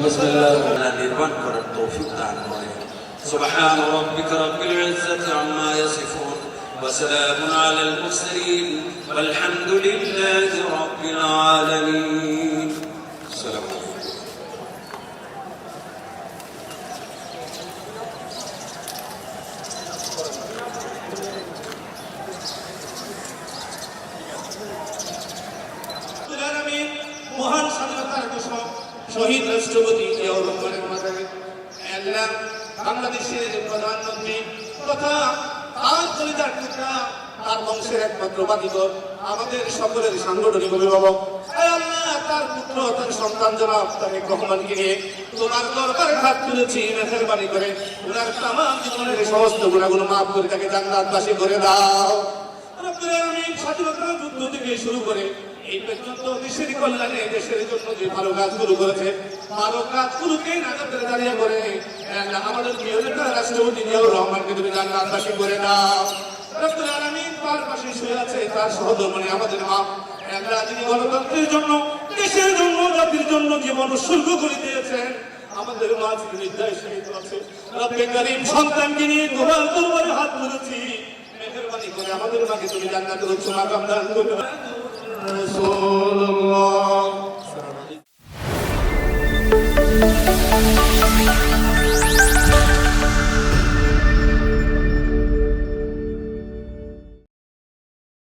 বিসমিল্লাহ নির্মাণ করার তৌফিক দান করেন। সুবহান রাব্বিকা রাব্বিল ইজ্জাতি আম্মা ইয়াসিফুন ওয়া সালামুন আলাল মুরসালিন ওয়াল হামদুলিল্লাহি রাব্বিল আলামিন। আসসালামু আলাইকুম। মহান স্বাধীনতার ঘোষক শহীদ রাষ্ট্রপতি জিয়াউর রহমানের মাথায় বাংলাদেশের প্রধানমন্ত্রী তথা তার কলিজার টুকরা তার বংশের একমাত্র বাতিঘর আমাদের সকলের সাংগঠনিক অভিভাবক তার পুত্র তার সন্তান জনাব তারেক রহমানকে নিয়ে তোমার দরবারে হাত তুলেছি, মেহেরবানি করে ওনার তামাম জীবনের সমস্ত গুনাহগুলো মাফ করে তাকে জান্নাতবাসী করে দাও। রব্বুল আলামিন স্বাধীনতা যুদ্ধ থেকে শুরু করে এই পর্যন্ত দেশের কল্যাণে দেশের জন্য যে ভালো কাজগুলো করেছে ভালো কাজগুলোকে নাজাতের দাঁড়িয়ে করে আমাদের প্রিয় নেতা রাষ্ট্রপতি জিয়াউর রহমানকে তুমি জান্নাতবাসী করে দাও। রব্বুল আলামিন তার পাশে শুয়ে আছে তার সহধর্মিণী আমাদের মা, যিনি গণতন্ত্রের জন্য দেশের জন্য জাতির জন্য জীবন উৎসর্গ করে দিয়েছেন। আমাদের মা যিনি নির্দয় শহীদ আছে, রব্বে করিম সন্তানকে নিয়ে তোমার দরবারে হাত তুলেছি, মেহেরবানি করে আমাদের মাকে তুমি জান্নাতের উচ্চ মাকাম দান করো।